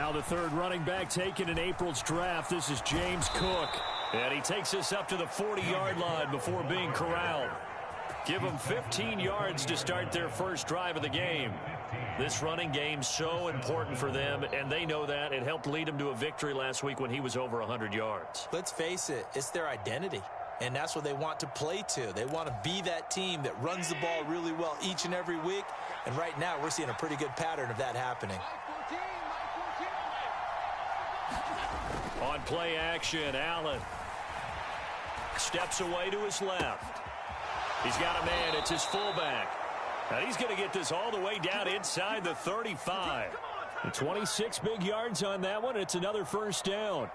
Now the third running back taken in April's draft. This is James Cook. And he takes us up to the 40-yard line before being corralled. Give them 15 yards to start their first drive of the game. This running game so important for them, and they know that. It helped lead them to a victory last week when he was over 100 yards. Let's face it, it's their identity, and that's what they want to play to. They want to be that team that runs the ball really well each and every week, and right now we're seeing a pretty good pattern of that happening. On play action, Allen steps away to his left. He's got a man. It's his fullback. Now he's going to get this all the way down inside the 35. 26 big yards on that one. It's another first down.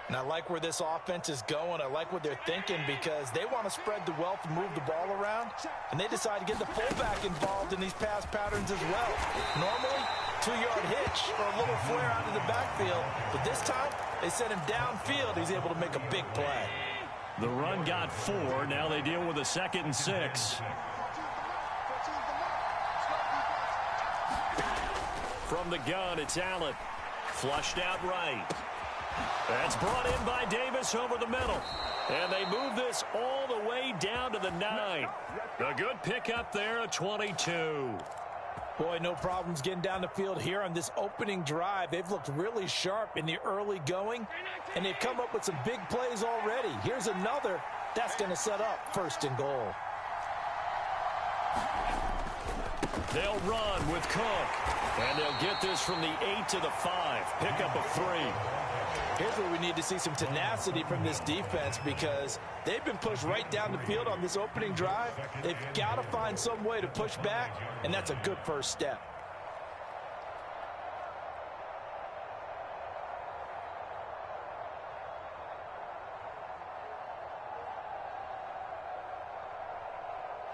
And I like where this offense is going. I like what they're thinking because they want to spread the wealth and move the ball around. And they decide to get the fullback involved in these pass patterns as well. Normally, 2-yard hitch or a little flare out of the backfield. But this time, they sent him downfield. He's able to make a big play. The run got 4. Now they deal with a 2nd and 6. From the gun, it's Allen. Flushed out right. That's brought in by Davis over the middle. And they move this all the way down to the 9. A good pickup there, a 22. Boy, no problems getting down the field here on this opening drive. They've looked really sharp in the early going, and they've come up with some big plays already. Here's another. That's going to set up 1st and goal. They'll run with Cook, and they'll get this from the 8 to the 5. Pickup of 3. Here's where we need to see some tenacity from this defense because they've been pushed right down the field on this opening drive. They've got to find some way to push back, and that's a good first step.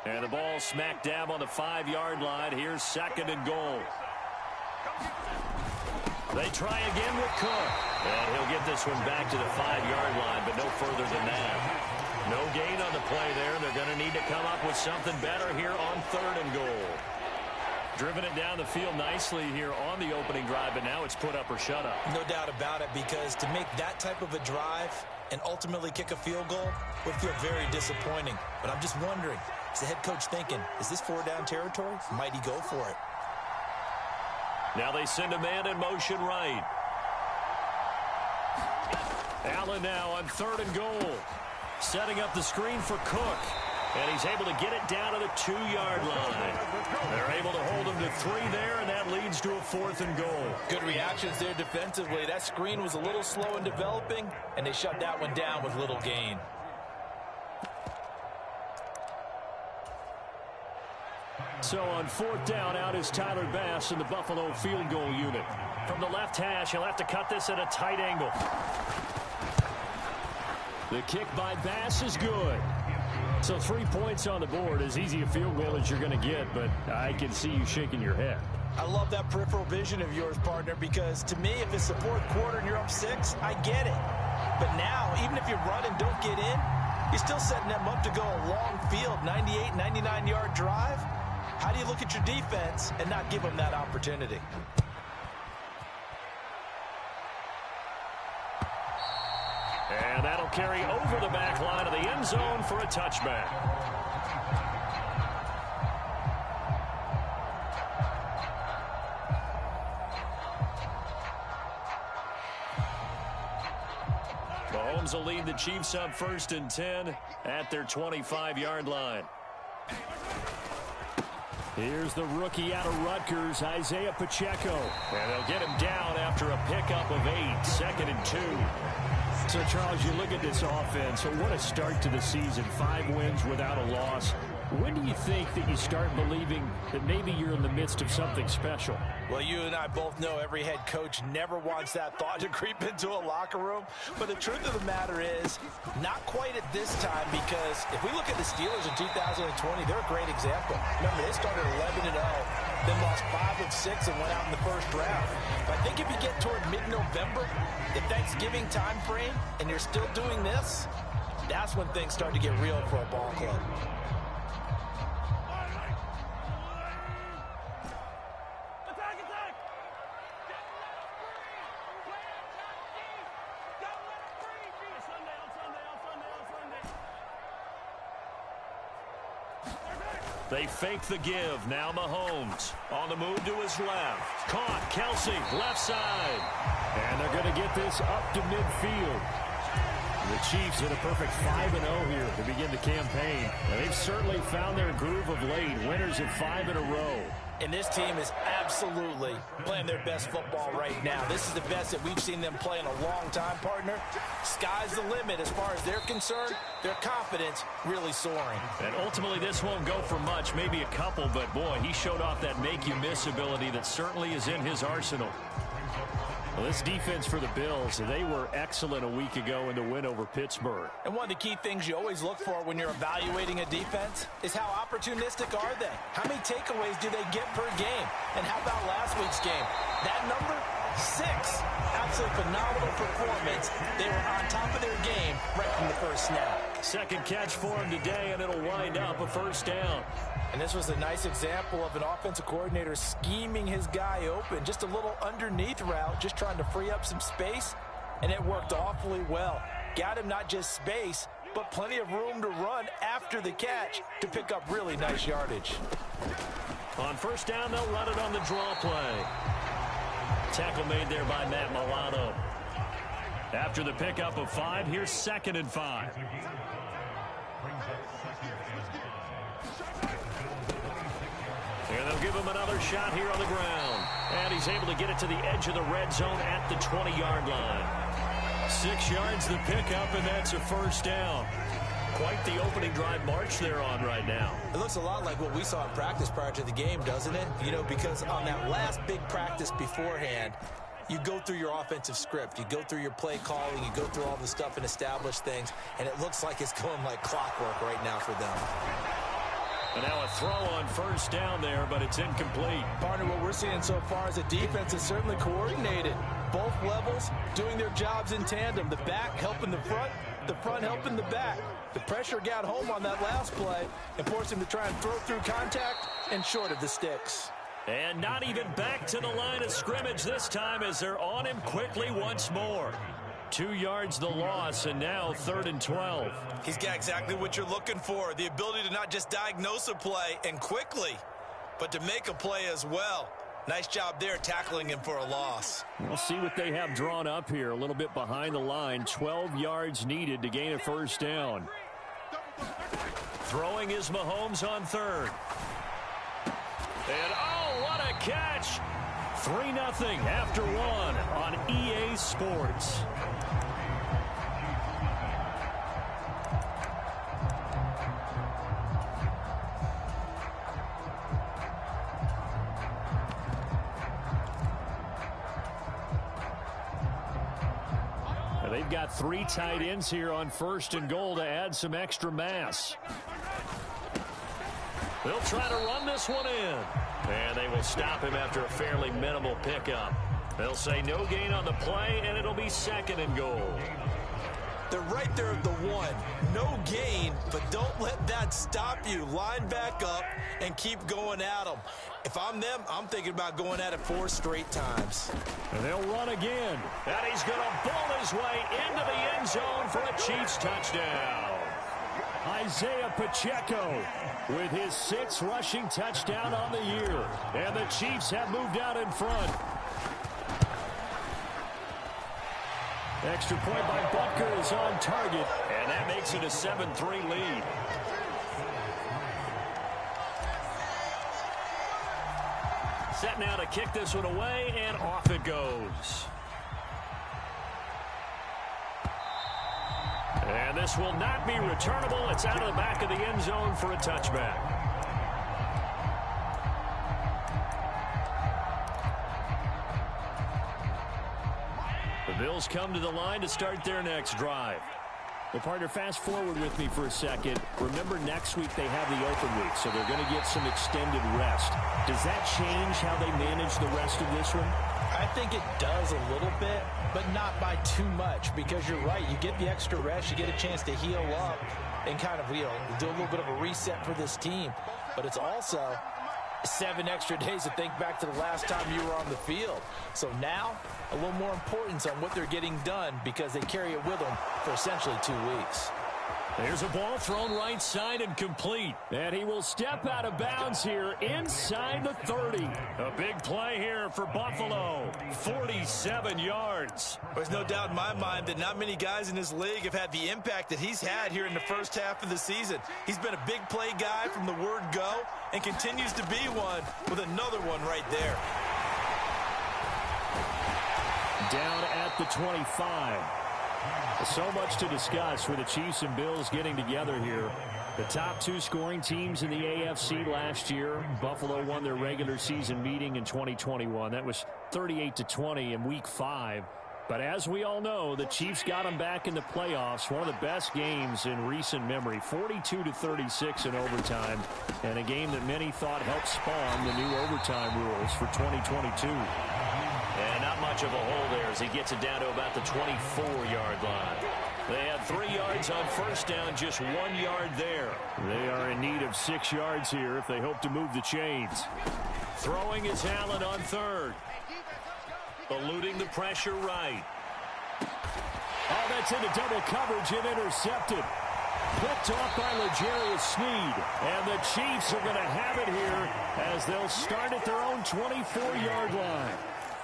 And the ball smack dab on the 5-yard line. Here's 2nd and goal. They try again with Cook. And he'll get this one back to the 5-yard line, but no further than that. No gain on the play there. They're going to need to come up with something better here on 3rd and goal. Driven it down the field nicely here on the opening drive, but now it's put up or shut up. No doubt about it, because to make that type of a drive and ultimately kick a field goal would feel very disappointing. But I'm just wondering, is the head coach thinking, is this 4-down territory? Might he go for it? Now they send a man in motion right. Allen now on 3rd and goal. Setting up the screen for Cook. And he's able to get it down to the 2-yard line. They're able to hold him to 3 there, and that leads to a 4th and goal. Good reactions there defensively. That screen was a little slow in developing, and they shut that one down with little gain. So on 4th down, out is Tyler Bass in the Buffalo field goal unit. From the left hash, he'll have to cut this at a tight angle. The kick by Bass is good. So 3 points on the board, as easy a field goal as you're going to get, but I can see you shaking your head. I love that peripheral vision of yours, partner, because to me, if it's the 4th quarter and you're up 6, I get it. But now, even if you run and don't get in, you're still setting them up to go a long field, 98, 99-yard drive. How do you look at your defense and not give them that opportunity? And that'll carry over the back line of the end zone for a touchback. Mahomes will lead the Chiefs up 1st and 10 at their 25-yard line. Here's the rookie out of Rutgers, Isaiah Pacheco. And they'll get him down after a pickup of 8, 2nd and 2. So, Charles, you look at this offense, so what a start to the season. 5 wins without a loss. When do you think that you start believing that maybe you're in the midst of something special? Well, you and I both know every head coach never wants that thought to creep into a locker room. But the truth of the matter is, not quite at this time, because if we look at the Steelers in 2020, they're a great example. Remember, they started 11-0, then lost 5 of 6 and went out in the first round. But I think if you get toward mid-November, the Thanksgiving time frame, and you're still doing this, that's when things start to get real for a ball club. They fake the give. Now Mahomes on the move to his left. Caught. Kelsey, left side. And they're going to get this up to midfield. The Chiefs hit a perfect 5-0 here to begin the campaign. And they've certainly found their groove of late. Winners of 5 in a row. And this team is absolutely playing their best football right now. This is the best that we've seen them play in a long time, partner. Sky's the limit as far as they're concerned. Their confidence really soaring. And ultimately, this won't go for much, maybe a couple, but boy, he showed off that make-you-miss ability that certainly is in his arsenal. Well, this defense for the Bills, they were excellent a week ago in the win over Pittsburgh. And one of the key things you always look for when you're evaluating a defense is how opportunistic are they? How many takeaways do they get per game? And how about last week's game? That number, 6. Absolutely phenomenal performance. They were on top of their game right from the first snap. Second catch for him today, and it'll wind up a first down. And this was a nice example of an offensive coordinator scheming his guy open. Just a little underneath route, just trying to free up some space, and it worked awfully well. Got him not just space, but plenty of room to run after the catch to pick up really nice yardage. On first down, they'll run it on the draw play. Tackle made there by Matt Milano. After the pickup of 5, here's 2nd and 5. And they'll give him another shot here on the ground. And he's able to get it to the edge of the red zone at the 20-yard line. 6 yards the pickup, and that's a first down. Quite the opening drive march they're on right now. It looks a lot like what we saw in practice prior to the game, doesn't it? You know, because on that last big practice beforehand, you go through your offensive script. You go through your play calling. You go through all the stuff and establish things. And it looks like it's going like clockwork right now for them. And now a throw on first down there, but it's incomplete. Partner, what we're seeing so far is a defense is certainly coordinated. Both levels doing their jobs in tandem. The back helping the front helping the back. The pressure got home on that last play and forced him to try and throw through contact and short of the sticks. And not even back to the line of scrimmage this time as they're on him quickly once more. 2 yards the loss, and now 3rd and 12. He's got exactly what you're looking for, the ability to not just diagnose a play and quickly, but to make a play as well. Nice job there tackling him for a loss. We'll see what they have drawn up here, a little bit behind the line. 12 yards needed to gain a first down. Throwing is Mahomes on 3rd. And oh, what a catch! 3-0 after 1 on EA Sports. They've got 3 tight ends here on 1st and goal to add some extra mass. They'll try to run this one in. And they will stop him after a fairly minimal pickup. They'll say no gain on the play, and it'll be 2nd and goal. They're right there at the 1. No gain, but don't let that stop you. Line back up and keep going at them. If I'm them, I'm thinking about going at it 4 straight times. And they'll run again. And he's going to bull his way into the end zone for a Chiefs touchdown. Isaiah Pacheco with his 6th rushing touchdown on the year. And the Chiefs have moved out in front. Extra point by Butker is on target. And that makes it a 7-3 lead. Set now to kick this one away, and off it goes. And this will not be returnable. It's out of the back of the end zone for a touchback. The Bills come to the line to start their next drive. Well, partner, fast forward with me for a second. Remember, next week they have the open week, so they're going to get some extended rest. Does that change how they manage the rest of this one? I think it does a little bit, but not by too much, because you're right. You get the extra rest. You get a chance to heal up and kind of, do a little bit of a reset for this team. But it's also 7 extra days to think back to the last time you were on the field. So now, a little more importance on what they're getting done because they carry it with them for essentially 2 weeks. There's a ball thrown right side and complete. And he will step out of bounds here inside the 30. A big play here for Buffalo. 47 yards. There's no doubt in my mind that not many guys in this league have had the impact that he's had here in the first half of the season. He's been a big play guy from the word go and continues to be one with another one right there. Down at the 25. So much to discuss with the Chiefs and Bills getting together here. The top two scoring teams in the AFC last year. Buffalo won their regular season meeting in 2021. That was 38-20 in Week 5. But as we all know, the Chiefs got them back in the playoffs. One of the best games in recent memory. 42-36 in overtime. And a game that many thought helped spawn the new overtime rules for 2022. And not much of a hole there as he gets it down to about the 24-yard line. They had 3 yards on first down, just 1 yard there. They are in need of 6 yards here if they hope to move the chains. Throwing is Allen on third. Eluding the pressure right. Oh, that's into double coverage and intercepted. Picked off by L'Jarius Sneed. And the Chiefs are going to have it here as they'll start at their own 24-yard line.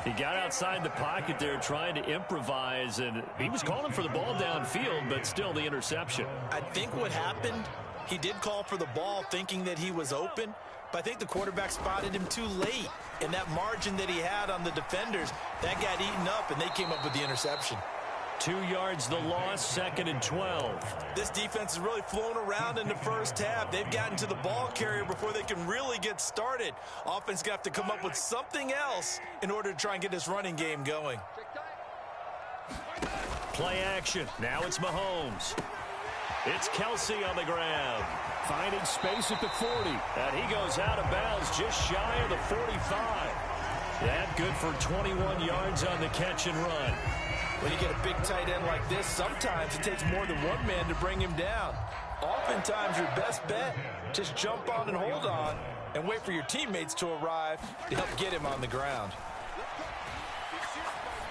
He got outside the pocket there trying to improvise, and he was calling for the ball downfield, but still the interception. I think what happened, he did call for the ball thinking that he was open, but I think the quarterback spotted him too late. And that margin that he had on the defenders, that got eaten up, and they came up with the interception. 2 yards the loss, 2nd and 12. This defense has really flown around in the first half. They've gotten to the ball carrier before they can really get started. Offense got to come up with something else in order to try and get this running game going. Play action. Now it's Mahomes. It's Kelsey on the ground. Finding space at the 40. And he goes out of bounds just shy of the 45. That good for 21 yards on the catch and run. When you get a big tight end like this, sometimes it takes more than one man to bring him down. Oftentimes, your best bet, just jump on and hold on and wait for your teammates to arrive to help get him on the ground.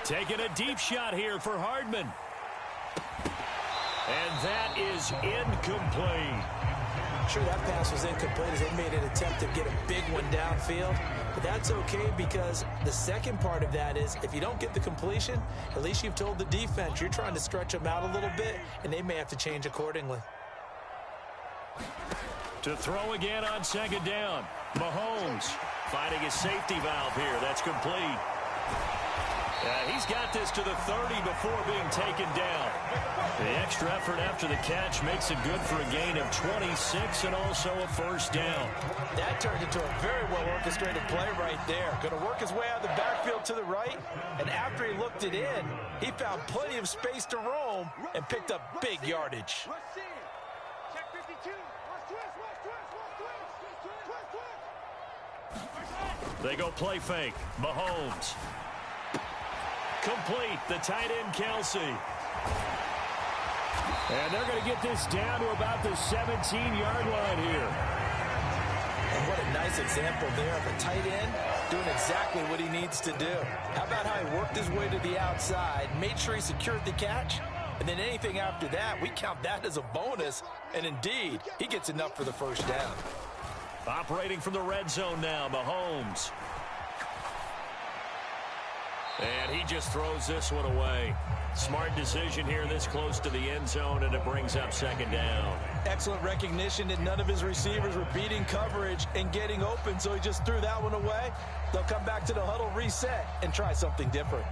Taking a deep shot here for Hardman. And that is incomplete. Sure, that pass was incomplete as they made an attempt to get a big one downfield. But that's okay because the second part of that is if you don't get the completion, at least you've told the defense you're trying to stretch them out a little bit, and they may have to change accordingly. To throw again on 2nd down. Mahomes finding his safety valve here. That's complete. He's got this to the 30 before being taken down. The extra effort after the catch makes it good for a gain of 26 and also a first down. That turned into a very well-orchestrated play right there. Going to work his way out of the backfield to the right, and after he looked it in, he found plenty of space to roam and picked up big yardage. They go play fake. Mahomes. Complete, the tight end Kelsey. And they're going to get this down to about the 17-yard line here. And what a nice example there of a tight end doing exactly what he needs to do. How about how he worked his way to the outside, made sure he secured the catch, and then anything after that, we count that as a bonus. And indeed, he gets enough for the first down. Operating from the red zone now, Mahomes. And he just throws this one away. Smart decision here this close to the end zone, and it brings up 2nd down. Excellent recognition that none of his receivers were beating coverage and getting open, so he just threw that one away. They'll come back to the huddle, reset, and try something different.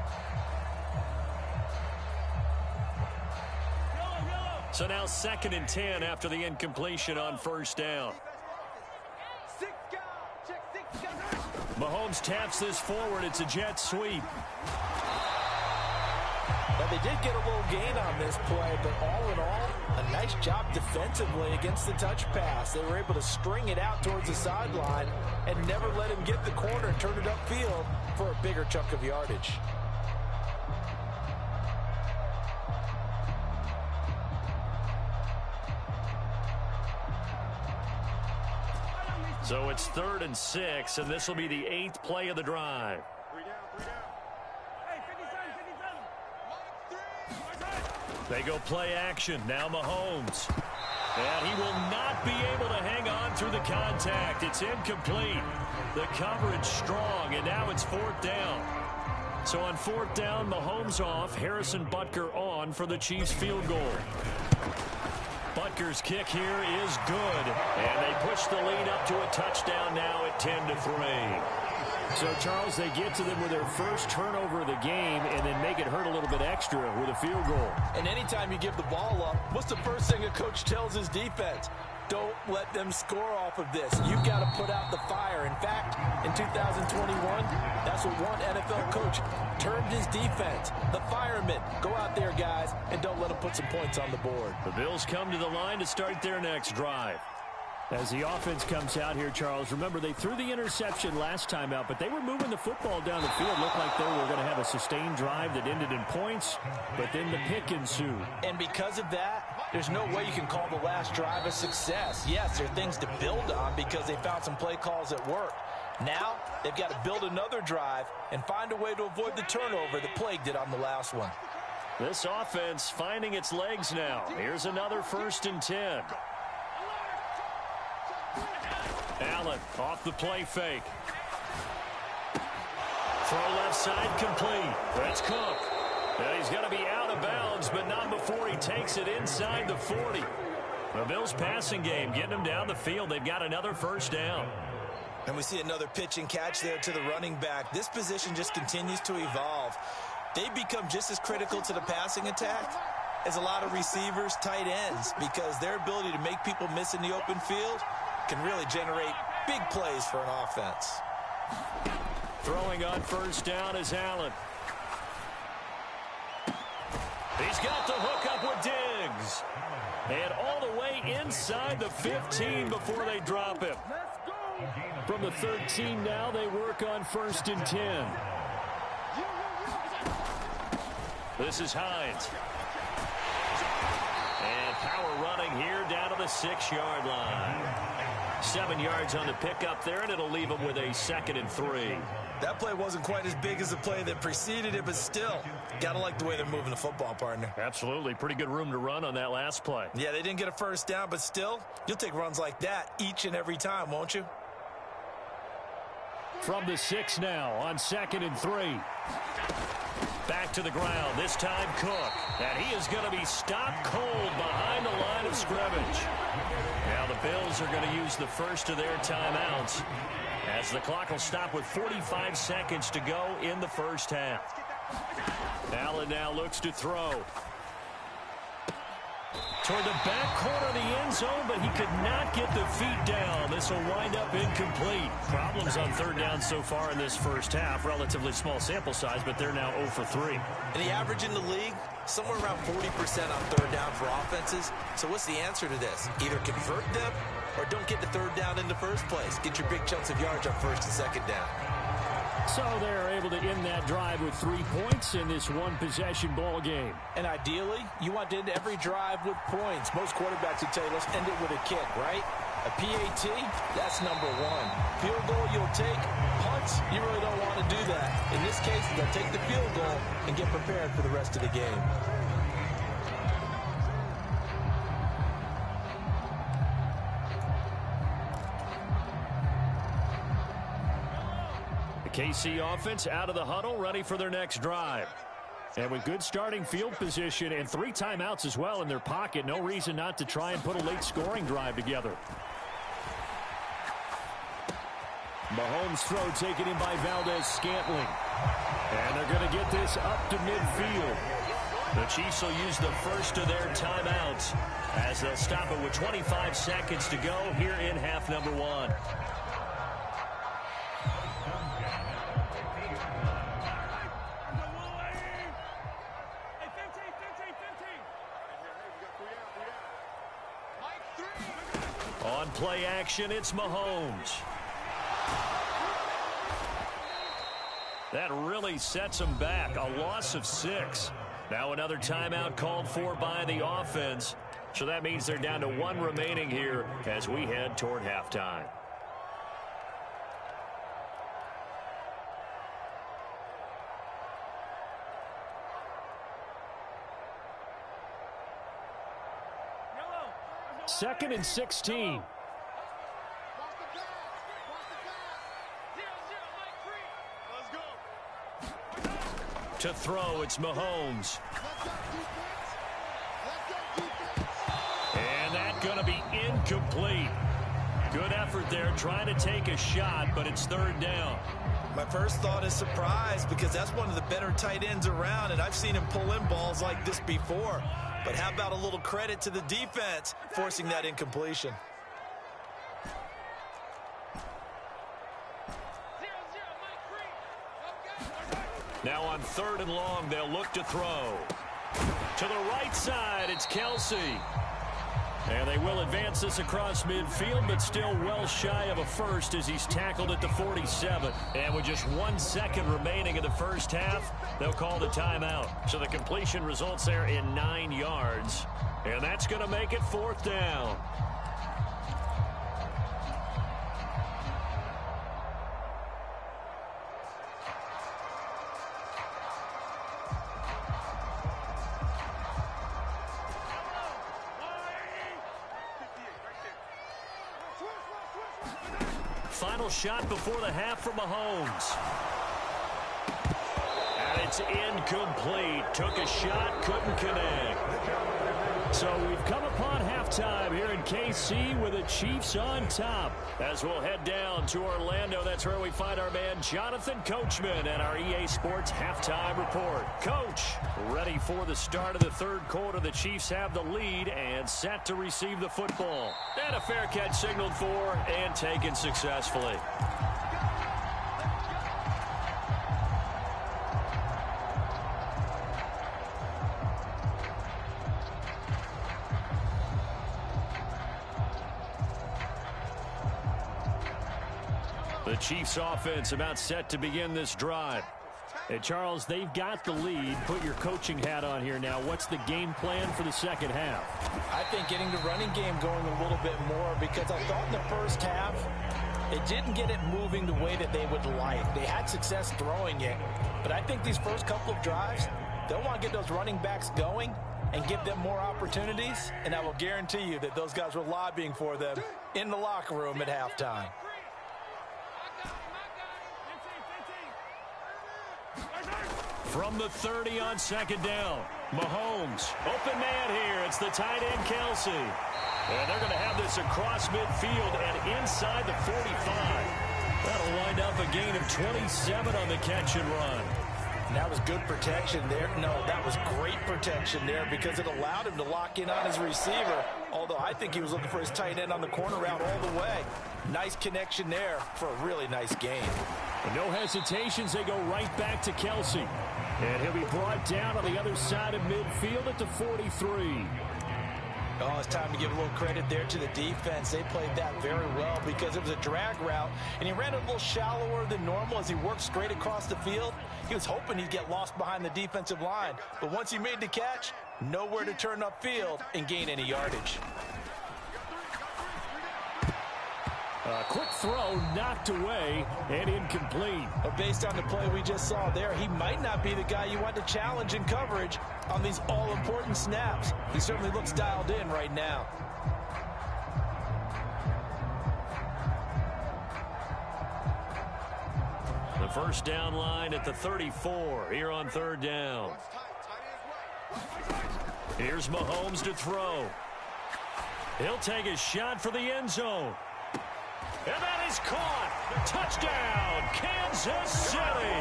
So now 2nd and 10 after the incompletion on first down. Mahomes taps this forward. It's a jet sweep. Now, they did get a little gain on this play, but all in all, a nice job defensively against the touch pass. They were able to string it out towards the sideline and never let him get the corner and turn it upfield for a bigger chunk of yardage. So it's 3rd and 6, and this will be the 8th play of the drive. They go play action. Now Mahomes. And he will not be able to hang on through the contact. It's incomplete. The coverage strong, and now it's 4th down. So on 4th down, Mahomes off, Harrison Butker on for the Chiefs field goal. Butker's kick here is good, and they push the lead up to a touchdown now at 10-3. So, Charles, they get to them with their first turnover of the game and then make it hurt a little bit extra with a field goal. And anytime you give the ball up, what's the first thing a coach tells his defense? Don't let them score off of this. You've got to put out the fire. In fact, in 2021, that's what one NFL coach termed his defense. The firemen. Go out there, guys, and don't let them put some points on the board. The Bills come to the line to start their next drive. As the offense comes out here, Charles, remember they threw the interception last time out, but they were moving the football down the field. Looked like they were going to have a sustained drive that ended in points, but then the pick ensued. And because of that, there's no way you can call the last drive a success. Yes, there are things to build on because they found some play calls that work. Now, they've got to build another drive and find a way to avoid the turnover that plagued it on the last one. This offense finding its legs now. Here's another 1st and 10. Allen off the play fake. Throw left side complete. That's Cook. And he's going to be out of bounds, but not before he takes it inside the 40. The Bills passing game getting them down the field. They've got another 1st down. And we see another pitch and catch there to the running back. This position just continues to evolve. They become just as critical to the passing attack as a lot of receivers, tight ends, because their ability to make people miss in the open field can really generate big plays for an offense. Throwing on 1st down is Allen. He's got the hook up with Diggs. And all the way inside the 15 before they drop him. From the 13 now, they work on 1st and 10. This is Hines. And power running here down to the 6-yard line. 7 yards on the pickup there, and it'll leave them with a 2nd and 3. That play wasn't quite as big as the play that preceded it, but still, gotta like the way they're moving the football, partner. Absolutely. Pretty good room to run on that last play. Yeah, they didn't get a 1st down, but still, you'll take runs like that each and every time, won't you? From the 6 now on 2nd and 3. Back to the ground, this time Cook. And he is going to be stopped cold behind the line of scrimmage. Now the Bills are going to use the first of their timeouts as the clock will stop with 45 seconds to go in the 1st half. Allen now looks to throw. Toward the back corner of the end zone, but he could not get the feet down. This will wind up incomplete. Problems on 3rd down so far in this 1st half. Relatively small sample size, but they're now 0 for 3. And the average in the league, somewhere around 40% on 3rd down for offenses. So what's the answer to this? Either convert them or don't get the 3rd down in the first place. Get your big chunks of yards on 1st and 2nd down. So they're able to end that drive with 3 points in this one-possession ball game. And ideally, you want to end every drive with points. Most quarterbacks would tell you, let's end it with a kick, right? A PAT, that's number 1. Field goal you'll take. Punts, you really don't want to do that. In this case, they'll take the field goal and get prepared for the rest of the game. KC offense out of the huddle, ready for their next drive. And with good starting field position and 3 timeouts as well in their pocket, no reason not to try and put a late scoring drive together. Mahomes' throw taken in by Valdez-Scantling. And they're going to get this up to midfield. The Chiefs will use the first of their timeouts as they'll stop it with 25 seconds to go here in half number 1. On play action, it's Mahomes. That really sets them back. A loss of 6. Now another timeout called for by the offense. So that means they're down to 1 remaining here as we head toward halftime. 2nd and 16. To throw, it's Mahomes. And that's going to be incomplete. Good effort there, trying to take a shot, but it's 3rd down. My first thought is surprise, because that's one of the better tight ends around, and I've seen him pull in balls like this before. But how about a little credit to the defense forcing that incompletion? Now on 3rd and long, they'll look to throw. To the right side, it's Kelsey. And they will advance this across midfield, but still well shy of a first as he's tackled at the 47. And with just 1 second remaining in the first half, they'll call the timeout. So the completion results there in 9 yards. And that's going to make it 4th down. Final shot before the half from Mahomes. And it's incomplete. Took a shot, couldn't connect. So we've come upon halftime here in KC with the Chiefs on top. As we'll head down to Orlando, that's where we find our man Jonathan Coachman and our EA Sports halftime report. Coach, ready for the start of the 3rd quarter. The Chiefs have the lead and set to receive the football. And a fair catch signaled for and taken successfully. The Chiefs offense about set to begin this drive. And Charles, they've got the lead. Put your coaching hat on here now. What's the game plan for the second half? I think getting the running game going a little bit more, because I thought in the first half it didn't get it moving the way that they would like. They had success throwing it, but I think these first couple of drives, they'll want to get those running backs going and give them more opportunities, and I will guarantee you that those guys were lobbying for them in the locker room at halftime. From the 30 on 2nd down, Mahomes. Open man here. It's the tight end, Kelsey. And they're going to have this across midfield and inside the 45. That'll wind up a gain of 27 on the catch and run. And that was good protection there. No, that was great protection there because it allowed him to lock in on his receiver. Although I think he was looking for his tight end on the corner route all the way. Nice connection there for a really nice gain. And no hesitations. They go right back to Kelsey. And he'll be brought down on the other side of midfield at the 43. Oh, it's time to give a little credit there to the defense. They played that very well because it was a drag route, and he ran a little shallower than normal as he worked straight across the field. He was hoping he'd get lost behind the defensive line, but once he made the catch, nowhere to turn upfield and gain any yardage. A quick throw knocked away and incomplete. But based on the play we just saw there, he might not be the guy you want to challenge in coverage on these all-important snaps. He certainly looks dialed in right now. The first down line at the 34 here on 3rd down. Here's Mahomes to throw. He'll take a shot for the end zone. And that is caught. Touchdown, Kansas City.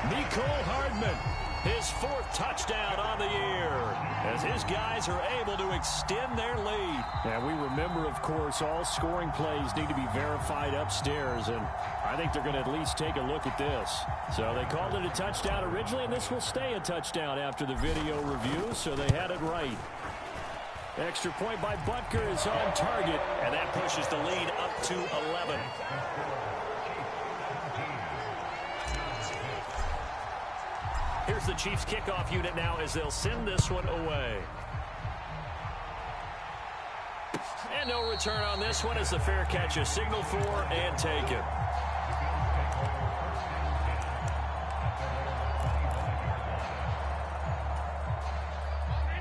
Mecole Hardman, his 4th touchdown on the year, as his guys are able to extend their lead. And we remember, of course, all scoring plays need to be verified upstairs, and I think they're going to at least take a look at this. So they called it a touchdown originally, and this will stay a touchdown after the video review, so they had it right. Extra point by Butker is on target, and that pushes the lead up to 11. Here's the Chiefs kickoff unit now as they'll send this one away. And no return on this one as the fair catch is signaled for and taken.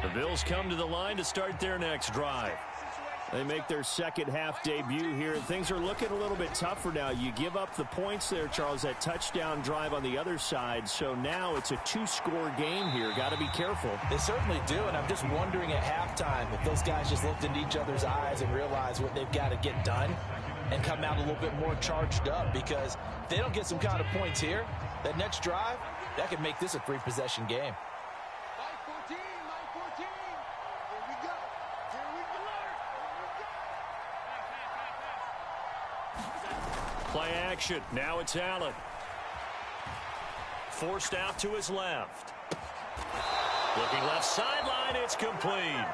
The Bills come to the line to start their next drive. They make their second half debut here, and things are looking a little bit tougher now. You give up the points there, Charles, that touchdown drive on the other side. So now it's a 2-score game here. Got to be careful. They certainly do, and I'm just wondering at halftime if those guys just looked into each other's eyes and realized what they've got to get done and come out a little bit more charged up, because if they don't get some kind of points here, that next drive, that could make this a 3-possession game. Play action. Now it's Allen. Forced out to his left. Looking left sideline. It's complete.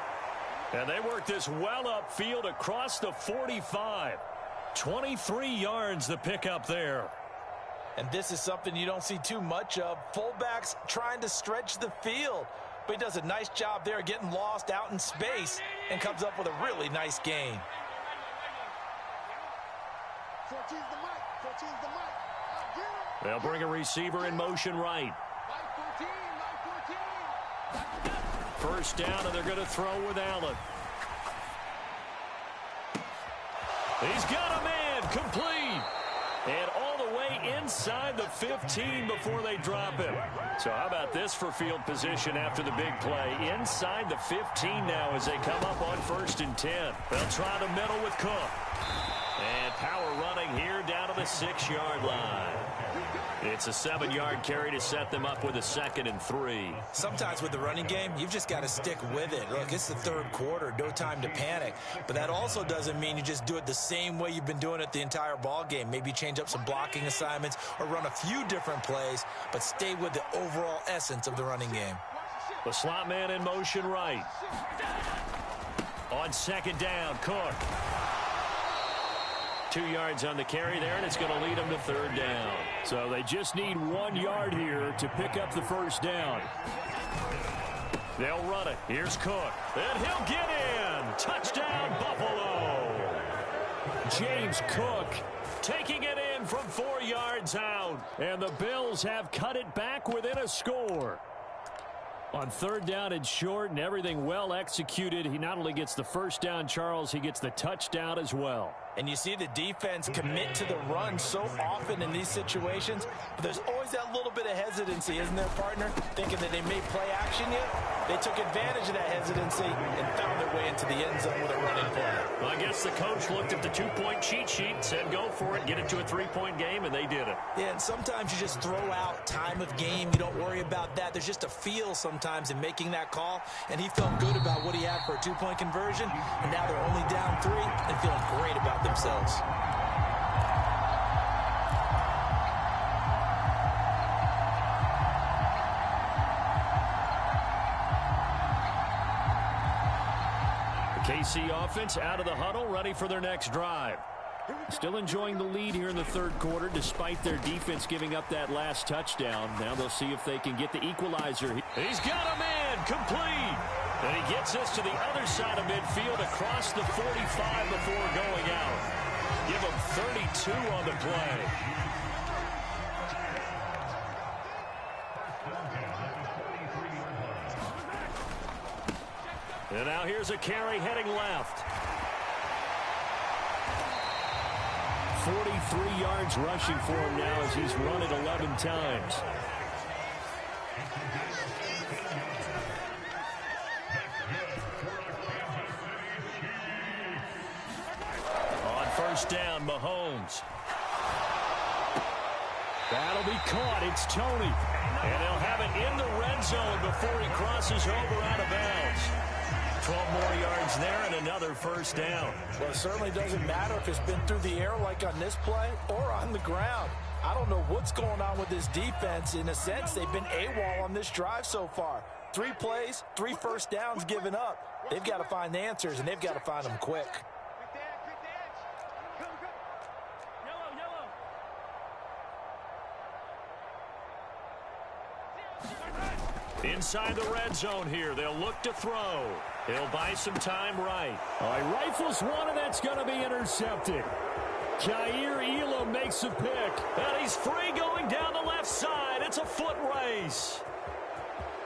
And they work this well upfield across the 45. 23 yards the pickup there. And this is something you don't see too much of. Fullbacks trying to stretch the field. But he does a nice job there getting lost out in space and comes up with a really nice gain. 14's the mic. 14's the mic. They'll bring a receiver in motion right. First down, and they're going to throw with Allen. He's got a man, complete. And all the way inside the 15 before they drop him. So how about this for field position after the big play? Inside the 15 now as they come up on 1st and 10. They'll try the middle with Cook. And power running here down to the 6-yard line. It's a 7-yard carry to set them up with a 2nd and 3. Sometimes with the running game, you've just got to stick with it. Look, it's the 3rd quarter, no time to panic. But that also doesn't mean you just do it the same way you've been doing it the entire ball game. Maybe change up some blocking assignments or run a few different plays, but stay with the overall essence of the running game. The slot man in motion right. On 2nd down, Cook. 2 yards on the carry there, and it's going to lead them to 3rd down. So they just need 1 yard here to pick up the 1st down. They'll run it. Here's Cook. And he'll get in. Touchdown, Buffalo. James Cook taking it in from 4 yards out. And the Bills have cut it back within a score. On 3rd down and short, and everything well executed. He not only gets the 1st down, Charles, he gets the touchdown as well. And you see the defense commit to the run so often in these situations, but there's always that little bit of hesitancy, isn't there, partner? Thinking that they may play action yet. They took advantage of that hesitancy and found their way into the end zone with a running play. Well, I guess the coach looked at the 2-point cheat sheet, said go for it, get it to a 3-point game, and they did it. Yeah, and sometimes you just throw out time of game. You don't worry about that. There's just a feel sometimes in making that call, and he felt good about what he had for a 2-point conversion, and now they're only down 3 and feeling great about themselves. The KC offense out of the huddle, ready for their next drive. Still enjoying the lead here in the 3rd quarter despite their defense giving up that last touchdown. Now they'll see if they can get the equalizer. He's got a man, complete. And he gets us to the other side of midfield across the 45 before going out. Give him 32 on the play. And now here's a carry heading left. 43 yards rushing for him now as he's run it 11 times. On 1st down, Mahomes. That'll be caught. It's Tony. And they'll have it in the red zone before he crosses over out of bounds. 12 more yards there and another 1st down. Well, it certainly doesn't matter if it's been through the air like on this play or on the ground. I don't know what's going on with this defense. In a sense, they've been AWOL on this drive so far. 3 plays, 3 1st downs given up. They've got to find the answers, and they've got to find them quick. Inside the red zone here. They'll look to throw. He'll buy some time right. All right, rifles one, and that's going to be intercepted. Jair Elam makes a pick. And he's free going down the left side. It's a foot race.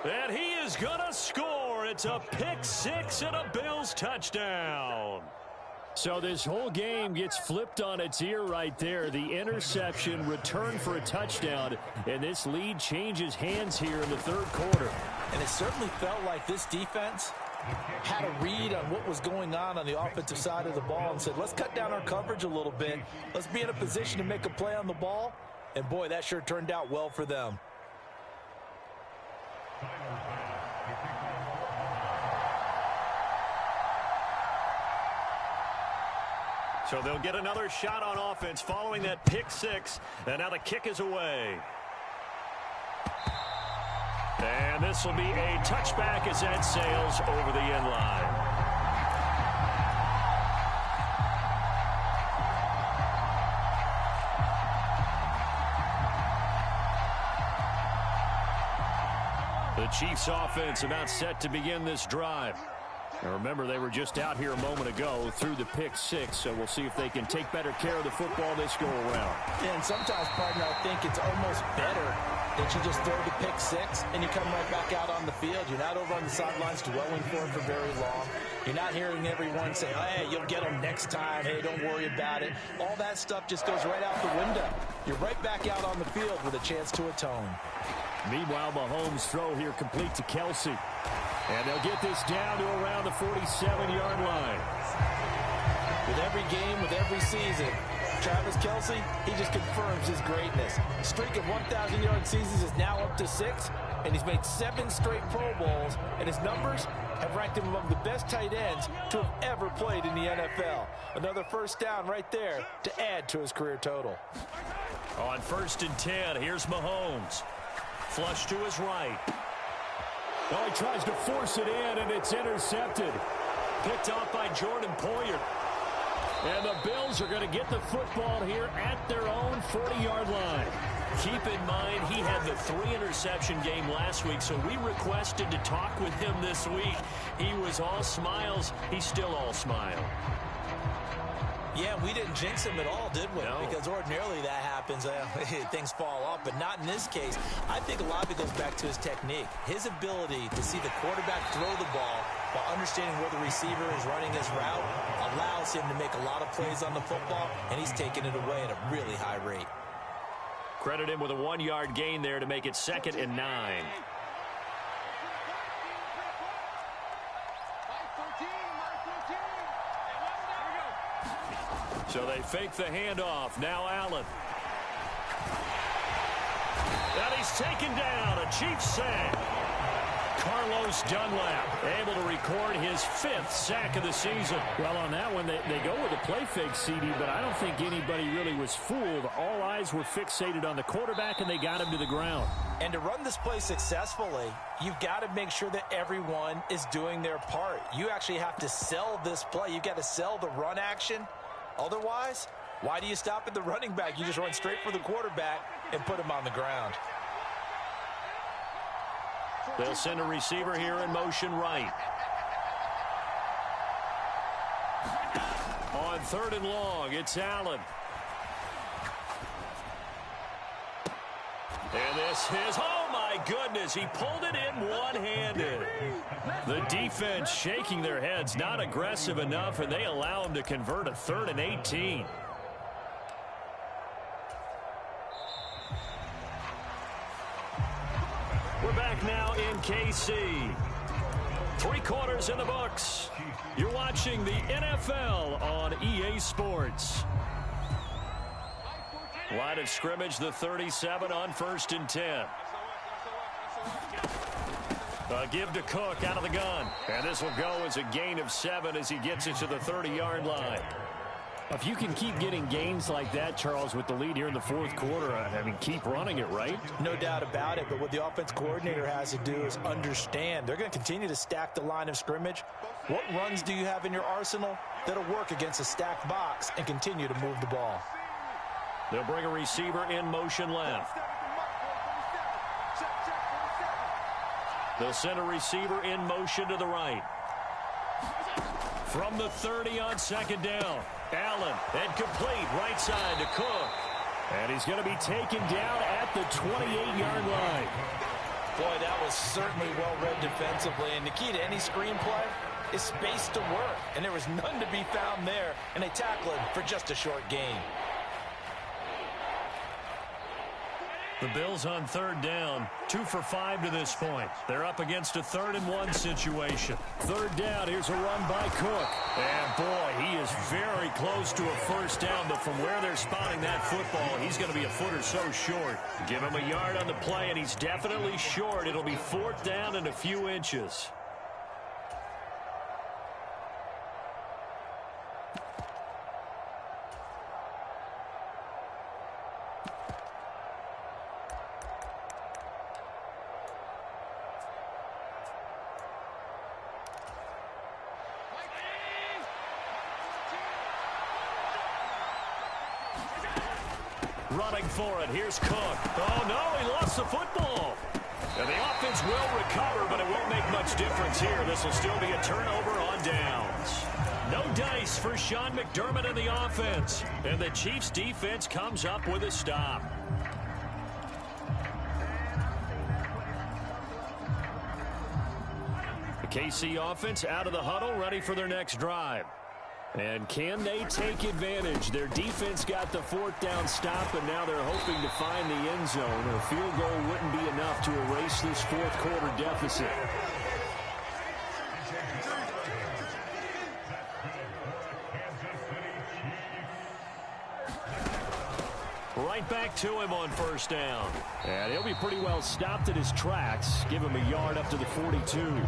And he is going to score. It's a pick 6 and a Bills touchdown. So this whole game gets flipped on its ear right there. The interception, return for a touchdown, and this lead changes hands here in the third quarter. And it certainly felt like this defense had a read on what was going on the offensive side of the ball and said, let's cut down our coverage a little bit. Let's be in a position to make a play on the ball. And, boy, that sure turned out well for them. So they'll get another shot on offense following that pick six. And now the kick is away. And this will be a touchback as that sails over the end line. The Chiefs offense about set to begin this drive. Now remember, they were just out here a moment ago through the pick six, so we'll see if they can take better care of the football this go around. Yeah, and sometimes, partner, I think it's almost better that you just throw the pick six and you come right back out on the field. You're not over on the sidelines dwelling for it for very long. You're not hearing everyone say, hey, you'll get them next time. Hey, don't worry about it. All that stuff just goes right out the window. You're right back out on the field with a chance to atone. Meanwhile, Mahomes' throw here complete to Kelce. And they'll get this down to around the 47-yard line. With every game, with every season, Travis Kelce, he just confirms his greatness. The streak of 1,000-yard seasons is now up to 6, and he's made 7 straight Pro Bowls, and his numbers have ranked him among the best tight ends to have ever played in the NFL. Another first down right there to add to his career total. On 1st and 10, here's Mahomes. Flush to his right. Well, he tries to force it in, and it's intercepted. Picked off by Jordan Poyer. And the Bills are going to get the football here at their own 40-yard line. Keep in mind, he had the 3-interception game last week, so we requested to talk with him this week. He was all smiles. He's still all smile. Yeah, we didn't jinx him at all, did we? No. Because ordinarily that happens. Things fall off, but not in this case. I think a lot of it goes back to his technique. His ability to see the quarterback throw the ball while understanding where the receiver is running his route allows him to make a lot of plays on the football, and he's taking it away at a really high rate. Credit him with a 1-yard gain there to make it 2nd and 9. So they fake the handoff. Now Allen. And he's taken down. A Chiefs sack. Carlos Dunlap able to record his 5th sack of the season. Well, on that one, they go with a play fake, CD, but I don't think anybody really was fooled. All eyes were fixated on the quarterback, and they got him to the ground. And to run this play successfully, you've got to make sure that everyone is doing their part. You actually have to sell this play. You've got to sell the run action. Otherwise, why do you stop at the running back? You just run straight for the quarterback and put him on the ground. They'll send a receiver here in motion right. On 3rd and long, it's Allen. And this is, oh my goodness, he pulled it in one-handed. The defense shaking their heads, not aggressive enough, and they allow him to convert a 3rd and 18. We're back now in KC. 3 quarters in the books. You're watching the NFL on EA Sports. Line of scrimmage, the 37 on 1st and 10. Give to Cook out of the gun. And this will go as a gain of 7 as he gets it to the 30-yard line. If you can keep getting gains like that, Charles, with the lead here in the 4th quarter, I mean, keep running it, right? No doubt about it, but what the offense coordinator has to do is understand. They're going to continue to stack the line of scrimmage. What runs do you have in your arsenal that'll work against a stacked box and continue to move the ball? They'll bring a receiver in motion left. They'll send a receiver in motion to the right. From the 30 on 2nd down. Allen, and complete right side to Cook. And he's going to be taken down at the 28-yard line. Boy, that was certainly well read defensively. And the key to any screenplay, is space to work, and there was none to be found there, and they tackle him for just a short gain. The Bills on third down, 2 for 5 to this point. They're up against a 3rd and 1 situation. Third down, here's a run by Cook. And boy, he is very close to a first down, but from where they're spotting that football, he's going to be a foot or so short. Give him a yard on the play, and he's definitely short. It'll be 4th down and a few inches. Running for it. Here's Cook. Oh, no, he lost the football. And the offense will recover, but it won't make much difference here. This will still be a turnover on downs. No dice for Sean McDermott and the offense. And the Chiefs' defense comes up with a stop. The KC offense out of the huddle, ready for their next drive. And can they take advantage? Their defense got the 4th down stop, and now they're hoping to find the end zone. A field goal wouldn't be enough to erase this 4th quarter deficit. Right back to him on first down. And he'll be pretty well stopped at his tracks. Give him a yard up to the 42.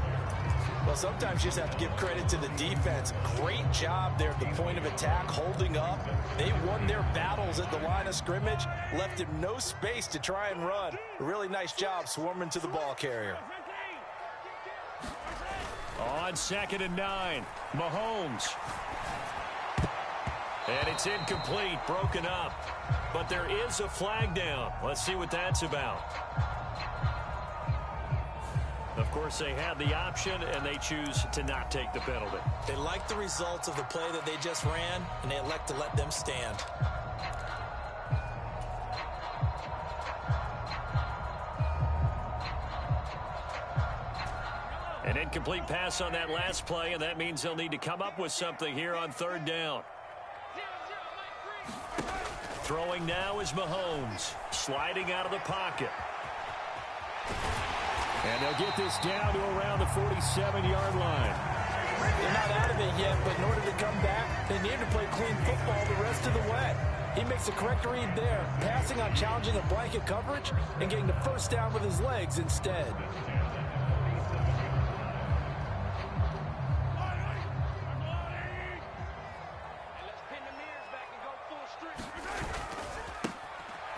Well, sometimes you just have to give credit to the defense. Great job there at the point of attack, holding up. They won their battles at the line of scrimmage, left him no space to try and run. A really nice job swarming to the ball carrier. On 2nd and 9, Mahomes. And it's incomplete, broken up. But there is a flag down. Let's see what that's about. Of course, they have the option, and they choose to not take the penalty. They like the results of the play that they just ran, and they elect to let them stand. An incomplete pass on that last play, and that means they'll need to come up with something here on 3rd down. Throwing now is Mahomes, sliding out of the pocket. And they'll get this down to around the 47-yard line. They're not out of it yet, but in order to come back, they need to play clean football the rest of the way. He makes the correct read there, passing on challenging a blanket coverage and getting the first down with his legs instead.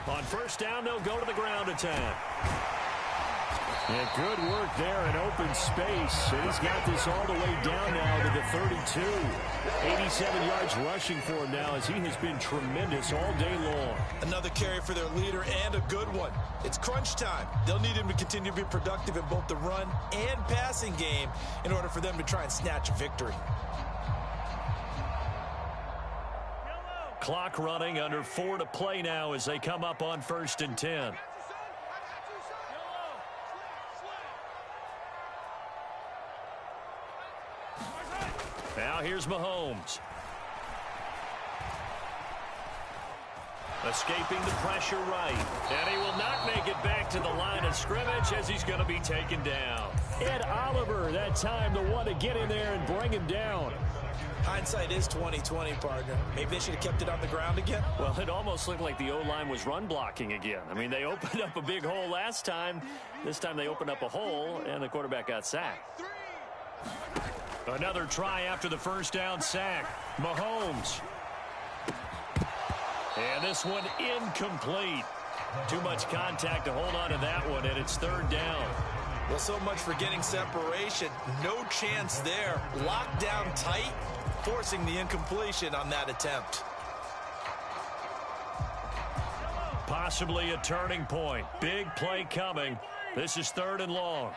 On first down, they'll go to the ground attack. And good work there in open space. And he's got this all the way down now to the 32. 87 yards rushing for him now as he has been tremendous all day long. Another carry for their leader and a good one. It's crunch time. They'll need him to continue to be productive in both the run and passing game in order for them to try and snatch a victory. Clock running, under 4 to play now as they come up on 1st and 10. Now here's Mahomes. Escaping the pressure right. And he will not make it back to the line of scrimmage as he's going to be taken down. Ed Oliver, that time the one to get in there and bring him down. Hindsight is 20/20, partner. Maybe they should have kept it on the ground again. Well, it almost looked like the O-line was run blocking again. I mean, they opened up a big hole last time. This time they opened up a hole, and the quarterback got sacked. Another try after the first down sack. Mahomes. And this one incomplete. Too much contact to hold on to that one, and it's 3rd down. Well, so much for getting separation. No chance there. Locked down tight, forcing the incompletion on that attempt. Possibly a turning point. Big play coming. This is 3rd and long.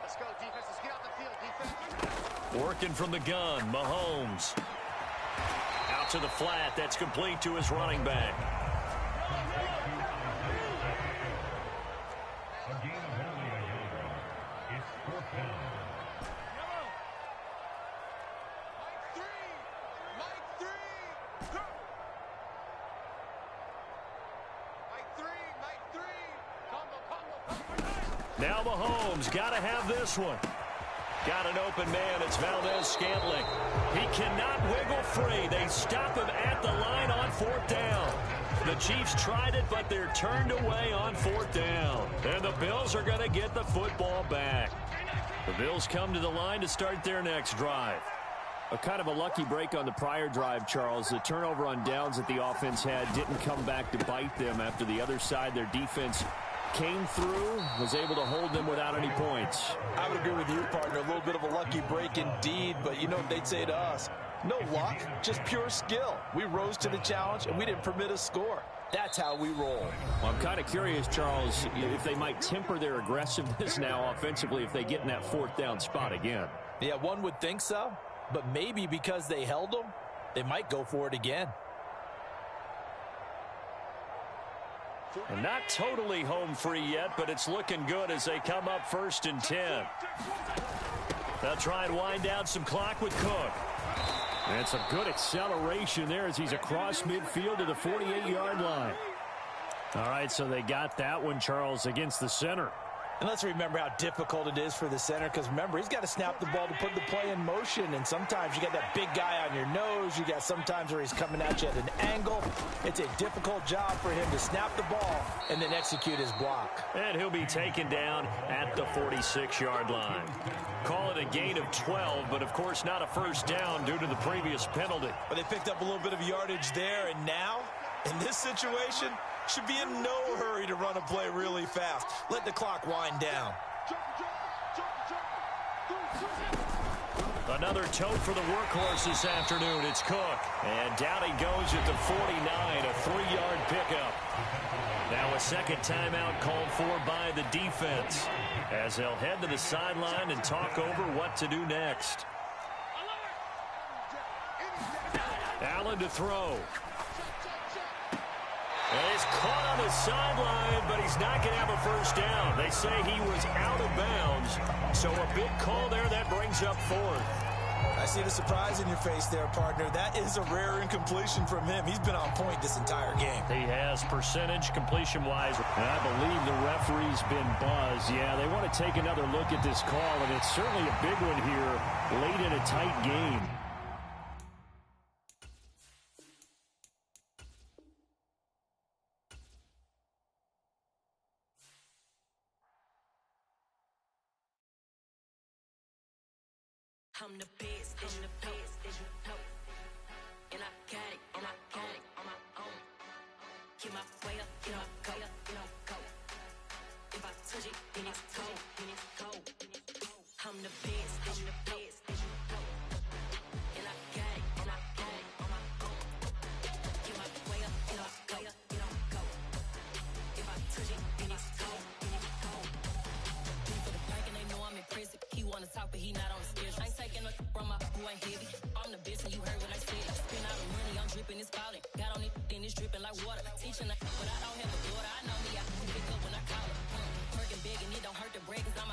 Let's go, defense. Let's get out the field, defense. Working from the gun, Mahomes. Out to the flat. That's complete to his running back. Now Mahomes got to have this one. Got an open man. It's Valdez-Scantling. He cannot wiggle free. They stop him at the line on 4th down. The Chiefs tried it, but they're turned away on 4th down. And the Bills are going to get the football back. The Bills come to the line to start their next drive. A kind of a lucky break on the prior drive, Charles. The turnover on downs that the offense had didn't come back to bite them after the other side. Their defense came through, was able to hold them without any points. I would agree with you, partner. A little bit of a lucky break indeed, but you know what they'd say to us? No luck, just pure skill. We rose to the challenge, and we didn't permit a score. That's how we roll. Well, I'm kind of curious, Charles, if they might temper their aggressiveness now offensively if they get in that 4th down spot again. Yeah, one would think so, but maybe because they held them, they might go for it again. And not totally home free yet, but it's looking good as they come up 1st and 10. They'll try and wind down some clock with Cook. And some good acceleration there as he's across midfield to the 48-yard line. All right, so they got that one, Charles, against the center. And let's remember how difficult it is for the center, because remember, he's got to snap the ball to put the play in motion, and sometimes you got that big guy on your nose. You got sometimes where he's coming at you at an angle. It's a difficult job for him to snap the ball and then execute his block. And he'll be taken down at the 46-yard line. Call it a gain of 12, but of course not a first down due to the previous penalty. But they picked up a little bit of yardage there, and now, in this situation, should be in no hurry to run a play really fast. Let the clock wind down. Another tote for the workhorse this afternoon. It's Cook. And down he goes at the 49, a 3-yard pickup. Now a second timeout called for by the defense as they'll head to the sideline and talk over what to do next. Allen to throw. And he's caught on the sideline, but he's not going to have a first down. They say he was out of bounds. So a big call there that brings up 4th. I see the surprise in your face there, partner. That is a rare incompletion from him. He's been on point this entire game. He has percentage completion-wise. And I believe the referee's been buzzed. Yeah, they want to take another look at this call, and it's certainly a big one here late in a tight game. I'm the best, and I got it, on my own. Keep my way up, go. If I touch it, then it's cold, I'm the best, and I got it, on my own. Keep my way up, go. If I touch it, then it's cold. For the bank and they know I'm impressive. He wanna talk, but he not on the schedule. I ain't taking a from my who ain't heavy. I'm the best, and you heard what I said. Spend all the money, I'm dripping, it's falling. Got on it, then it's dripping like water. Teaching, but I don't have a daughter. I know me, I can pick up when I call her. Working big, and it don't hurt to break, 'cause I'm